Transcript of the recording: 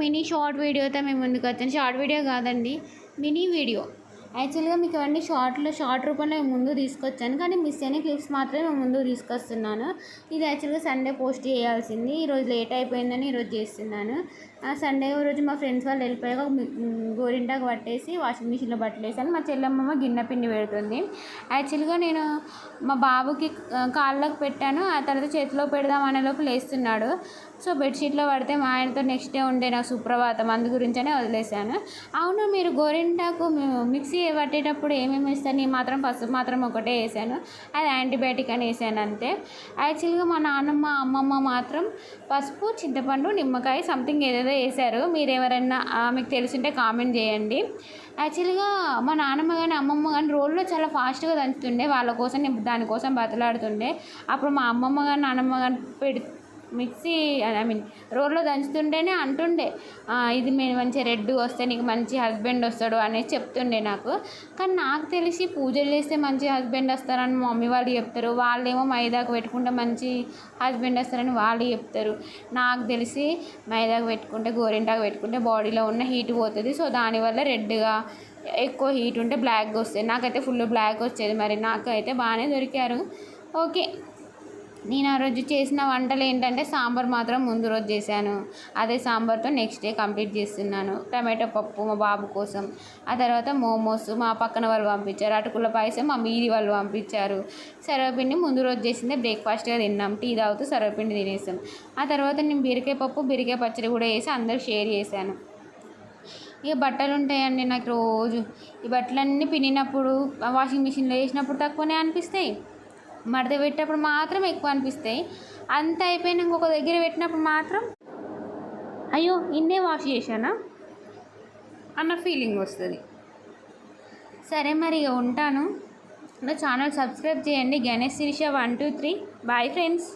Mini short వీడియోతో మేము ముందుకు వచ్చాను. షార్ట్ వీడియో కాదండి, మినీ వీడియో. యాక్చువల్గా మీకు అవన్నీ షార్ట్ రూపంలో ముందు తీసుకొచ్చాను, కానీ మిస్ అయిన క్లిప్స్ మాత్రమే మేము ముందుకు తీసుకొస్తున్నాను. ఇది యాక్చువల్గా సండే పోస్ట్ చేయాల్సింది, ఈరోజు లేట్ అయిపోయిందని ఈరోజు చేస్తున్నాను. సండే రోజు మా ఫ్రెండ్స్ వాళ్ళు వెళ్ళిపోయాక గోరింటాకు పట్టేసి వాషింగ్ మిషన్లో బట్టలు వేసాను. మా చెల్లెమ్మ గిన్నె పిండి పెడుతుంది. యాక్చువల్గా నేను మా బాబుకి కాళ్ళకు పెట్టాను, ఆ తర్వాత చేతిలో పెడదాం అనే లోపు లేస్తున్నాడు. సో బెడ్షీట్లో పడితే మా ఆయనతో నెక్స్ట్ డే ఉండే నాకు సుప్రభాతం, అందు గురించనే వదిలేశాను. అవును, మీరు గోరింటాకు మిక్సీ పట్టేటప్పుడు ఏమేమి వేస్తాను? నేను మాత్రం పసుపు మాత్రం ఒకటే వేసాను, అది యాంటీబయాటిక్ అని వేసాను అంతే. యాక్చువల్గా మా నాన్నమ్మ అమ్మమ్మ మాత్రం పసుపు, చింతపండు, నిమ్మకాయ సంథింగ్ ఏదేదో వేశారు. మీరు ఎవరైనా మీకు తెలిసింటే కామెంట్ చేయండి. యాక్చువల్గా మా నాన్నమ్మ కానీ అమ్మమ్మ కానీ రోల్లో చాలా ఫాస్ట్గా దంచుతుండే, వాళ్ళ కోసం నేను దానికోసం బతలాడుతుండే. అప్పుడు మా అమ్మమ్మ కానీ నాన్నమ్మ కానీ మిక్సీ రోల్లో దంచుతుంటేనే అంటుండే, ఇది మీరు మంచి రెడ్ వస్తే నీకు మంచి హస్బెండ్ వస్తాడు అనేసి చెప్తుండే నాకు. కానీ నాకు తెలిసి పూజలు చేస్తే మంచి హస్బెండ్ వస్తారని మా మమ్మీ వాళ్ళు చెప్తారు, వాళ్ళేమో మైదాకు పెట్టుకుంటే మంచి హస్బెండ్ వస్తారని వాళ్ళు చెప్తారు. నాకు తెలిసి మైదాకు పెట్టుకుంటే, గోరింటాకు పెట్టుకుంటే బాడీలో ఉన్న హీట్ పోతుంది. సో దానివల్ల రెడ్గా ఎక్కువ హీట్ ఉంటే బ్లాక్గా వస్తుంది. నాకైతే ఫుల్ బ్లాక్ వచ్చేది, మరి నాకు అయితే బాగానే దొరికారు. ఓకే, నేను ఆ రోజు చేసిన వంటలు ఏంటంటే సాంబార్ మాత్రం ముందు రోజు చేశాను, అదే సాంబార్తో నెక్స్ట్ డే కంప్లీట్ చేస్తున్నాను. టమాటో పప్పు మా బాబు కోసం, ఆ తర్వాత మోమోస్ మా పక్కన వాళ్ళు పంపించారు, అటుకుల పాయసం మా మీది వాళ్ళు పంపించారు. సర్వపిండి ముందు రోజు చేసిందే బ్రేక్ఫాస్ట్గా తిన్నాం, టీ తాగుతూ సర్వపిండి తినేసాం. ఆ తర్వాత నేను బీరకాయ పప్పు బీరకాయ పచ్చడి కూడా వేసి అందరూ షేర్ చేశాను. ఇక బట్టలు ఉంటాయండి నాకు రోజు, ఈ బట్టలన్నీ పిన్నినప్పుడు వాషింగ్ మిషన్లో వేసినప్పుడు తక్కువనే అనిపిస్తాయి, మడత పెట్టేటప్పుడు మాత్రం ఎక్కువ అనిపిస్తాయి. అంత అయిపోయినాక ఒక దగ్గర పెట్టినప్పుడు మాత్రం అయ్యో ఇన్నే వాష్ చేశానా అన్న ఫీలింగ్ వస్తుంది. సరే మరి ఇక ఉంటాను. నా ఛానల్ సబ్స్క్రైబ్ చేయండి. గణేష్ శిరీష 1 2 3. Bye friends.